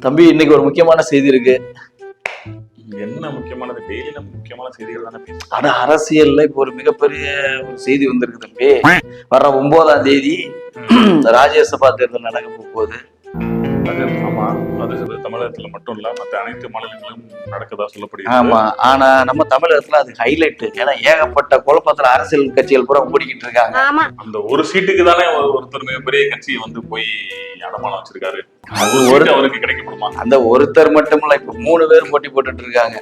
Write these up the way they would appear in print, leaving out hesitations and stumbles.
தம்பி, இன்னைக்கு ஒரு முக்கியமான செய்தி இருக்கு. என்ன முக்கியமானது? டெய்லி நம்ம முக்கியமான செய்திகள் தானே பேசுறோம். ஆனா அரசியல்ல இப்போ ஒரு மிகப்பெரிய ஒரு செய்தி வந்திருக்கு தம்பி. வர்ற 9ஆம் தேதி ராஜ்யசபா தேர்தல் நடக்க போகுது. ஆமா, அது தமிழகத்துல மட்டும் இல்ல, மற்ற அனைத்து மாநிலங்களும் நடக்கதா சொல்லப்படுகிறது. ஆமா, ஆனா நம்ம தமிழகத்துல அது ஹைலைட். ஏன்னா ஏகப்பட்ட குழப்பத்துல அரசியல் கட்சிகள் பூரா ஓடிக்கிட்டு இருக்காங்க. அந்த ஒரு சீட்டுக்கு தானே ஒருத்தர் மிகப்பெரிய கட்சி வந்து போய் அடமானம் வச்சிருக்காரு. அது ஒரு அவருக்கு கிடைக்கப்படுமா? அந்த ஒருத்தர் மட்டும் இல்ல, இப்ப 3 பேர் போட்டி போட்டுட்டு இருக்காங்க.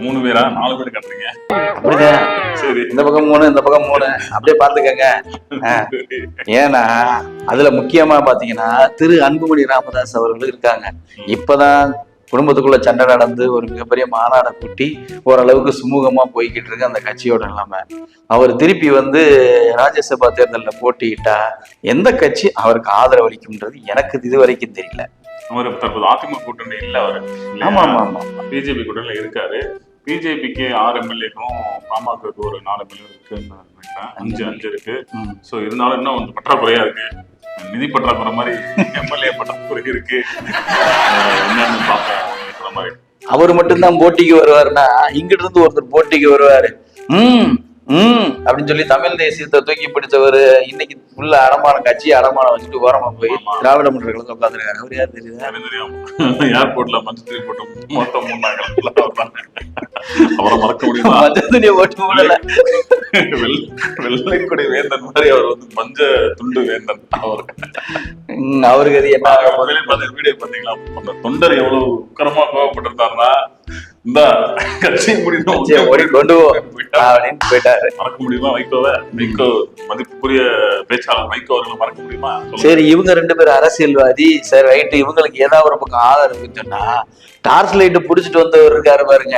3 பேரா? 4 பேர் கட்டுறீங்க? அப்படிதான். சரி, இந்த பக்கம் 3, இந்த பக்கம் 3, அப்படியே பாத்துக்கங்க. ஏன்னா அதுல முக்கியமா பாத்தீங்கன்னா திரு அன்புமணி ராமதாஸ் அவர்கள் இருக்காங்க. இப்பதான் குடும்பத்துக்குள்ள சண்டை நடந்து ஒரு மிகப்பெரிய மாநாடு கூட்டி ஓரளவுக்கு சுமூகமா போய்கிட்டு இருக்கு அந்த கட்சியோட நிலைமை. அவர் திருப்பி வந்து ராஜ்யசபா தேர்தலில் போட்டியிட்டா எந்த கட்சி அவருக்கு ஆதரவு அளிக்கும்ன்றது எனக்கு இது வரைக்கும் தெரியல. அவர் தற்போது அதிமுக கூட்டணி இல்ல, அவரு ஆமா ஆமா ஆமா பிஜேபி கூட்டணியில இருக்காரு. பிஜேபிக்கு 6 எம்எல்ஏக்கும் பாமகக்கு ஒரு 4 எம்எல்ஏ இருக்குன்னு நினைக்கிறேன். 5 இருக்கு. சோ இருந்தாலும் இன்னும் வந்து பற்றாக்குறையா இருக்கு. நிதி பற்றாக்குறை மாதிரி எம்எல்ஏ பற்றாக்குறை இருக்கு. என்னன்னு பார்ப்போம் மாதிரி. அவர் மட்டும்தான் போட்டிக்கு வருவாருன்னா இங்கிட்ட இருந்து ஒருத்தர் போட்டிக்கு வருவாரு. அப்படின்னு சொல்லி தமிழ் தேசியத்தை தூக்கி பிடிச்சவர் இன்னைக்கு ஃபுல்லா அடமானம், கட்சி அடமானம் வச்சுட்டு ஓரமா போய் திராவிட முன்னேற்றங்களுக்கு உட்காந்துருக்காரு. அவர் யார் தெரியுது? ஏர்போர்ட்ல மஞ்சள் போட்டு மொத்தம் 3 அவரை மறக்க முடியுமா? மஞ்சள் ஓட்டு போடல, வெள்ளைக்குடி வேந்தன் மாதிரி அவர் வந்து மஞ்ச துண்டு வேந்தன். அவருக்கு அது என்ன வீடியோ பாத்தீங்களா? அந்த தொண்டர் எவ்வளவு உக்கரமா கோவப்பட்டிருந்தாருன்னா, இந்த கட்சி கொண்டு அப்படின்னு போயிட்டாரு. மறக்க முடியுமா வைகோவை? வைகோ மதிப்புக்குரிய பேச்சாளர் வைகோ அவர்களை மறக்க முடியுமா? சரி, இவங்க 2 பேரும் அரசியல்வாதி. சரி ரைட்டு, இவங்களுக்கு ஏதாவது ஒரு பக்கம் ஆதரவு சொன்னா டார்ச் லைட் புடிச்சிட்டு வந்தவர் இருக்காரு பாருங்க,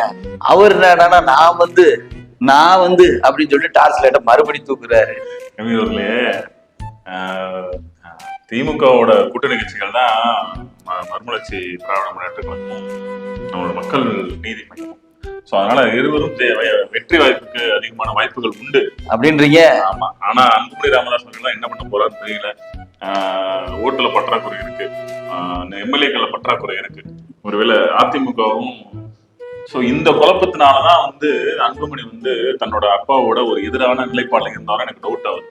அவர் என்னன்னா நான் வந்து அப்படின்னு சொல்லிட்டு டார்ச் லைட்டை மறுபடி தூக்குறாரு. கவிவர்களே, திமுகவோட கூட்டணி கட்சிகள் தான் மறுமலர்ச்சி திராவிட முன்னேற்ற கழகமும் நம்மளோட மக்கள் நீதி மையம். சோ அதனால இருவரும் வெற்றி வாய்ப்புக்கு அதிகமான வாய்ப்புகள் உண்டு அப்படின்றீங்க. ஆமா, ஆனா அன்புமணி ராமதாஸ் அவர்கள் என்ன பண்ண போறான்னு தெரியல. ஓட்டுல பற்றாக்குறை இருக்கு, எம்எல்ஏக்கள பற்றாக்குறை இருக்கு. ஒருவேளை அதிமுகவும் சோ இந்த குழப்பத்தினாலதான் வந்து அன்புமணி வந்து தன்னோட அப்பாவோட ஒரு எதிரான நிலைப்பாடுல இருந்தாலும் எனக்கு டவுட் ஆகுது.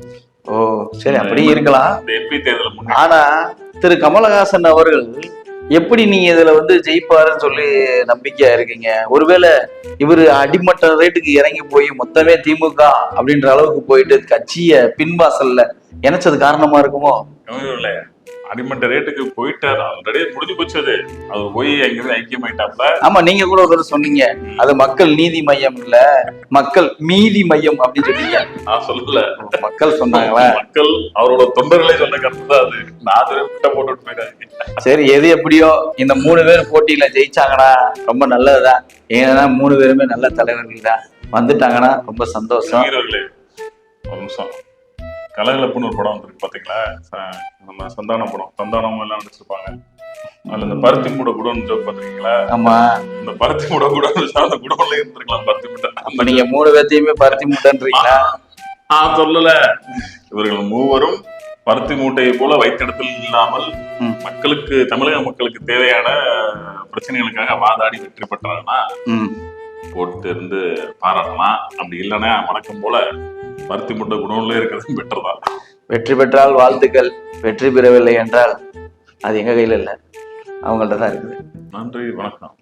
ஓ சரி, அப்படி இருக்கலாம். இந்த எம்பி தேர்தல் ஆனா திரு கமலஹாசன் அவர்கள் எப்படி நீங்க இதுல வந்து ஜெயிப்பாருன்னு சொல்லி நம்பிக்கையா இருக்கீங்க? ஒருவேளை இவரு அடிமட்ட ரேட்டுக்கு இறங்கி போய் மொத்தமே திமுக அப்படின்ற அளவுக்கு போயிட்டு கட்சிய பின்வாசல்ல இணைச்சது காரணமா இருக்குமோ? அடிமட்ட ரேட்டுக்கு போயிட்டாரு, ஆல்ரெடி முடிஞ்சு போச்சு. அது போய் எங்கிருந்து ஐக்கியமாயிட்டாப்ல. ஆமா, நீங்க கூட ஒரு சொன்னீங்க அது மக்கள் நீதி மையம் இல்ல, மக்கள் மீதி மையம் அப்படின்னு சொன்னீங்க. நான் சொல்லல, மக்கள் சொன்னாங்களா? மக்கள் அவரோட தொண்டர்களே சொன்ன கருத்து தான் அது. நான் கிட்ட போட்டு போயிட்டாங்க. சரி, எது எப்படியோ இந்த 3 பேர் போட்டியில ஜெயிச்சாங்கன்னா ரொம்ப நல்லதுதான். ஏன்னா 3 பேருமே நல்ல தலைவர்கள் தான். வந்துட்டாங்கன்னா ரொம்ப சந்தோஷம். ஒரு நிமிஷம், கலகலப்புன்னு ஒரு படம் வந்துருக்கு பாத்தீங்களா? நம்ம சந்தானம் படம், சந்தானம் எல்லாம் நடிச்சிருப்பாங்க. அதுல இந்த பருத்தி மூட குடோன் ஜோக் பாத்துருக்கீங்களா? ஆமா, இந்த பருத்தி மூட குடோன் அந்த குடோன்ல இருந்திருக்கலாம் பருத்தி மூட்டை. நீங்க 3 பேர்த்தையுமே பருத்தி மூட்டைன்றீங்களா? சொல்லல, இவர்கள் 3வரும் பருத்தி மூட்டையை போல வைத்திடத்தில் இல்லாமல் மக்களுக்கு, தமிழக மக்களுக்கு தேவையான பிரச்சனைகளுக்காக வாதாடி வெற்றி பெற்றாங்கன்னா போட்டு இருந்து பாராட்டலாம். அப்படி இல்லைன்னா வணக்கம் போல பருத்தி மூட்டை குடோன்ல இருக்கிறது பெட்டர் தான். வெற்றி பெற்றால் வாழ்த்துக்கள், வெற்றி பெறவில்லை என்றால் அது எங்க கையில இல்லை, அவங்கள்ட்ட தான் இருக்குது. நன்றி, வணக்கம்.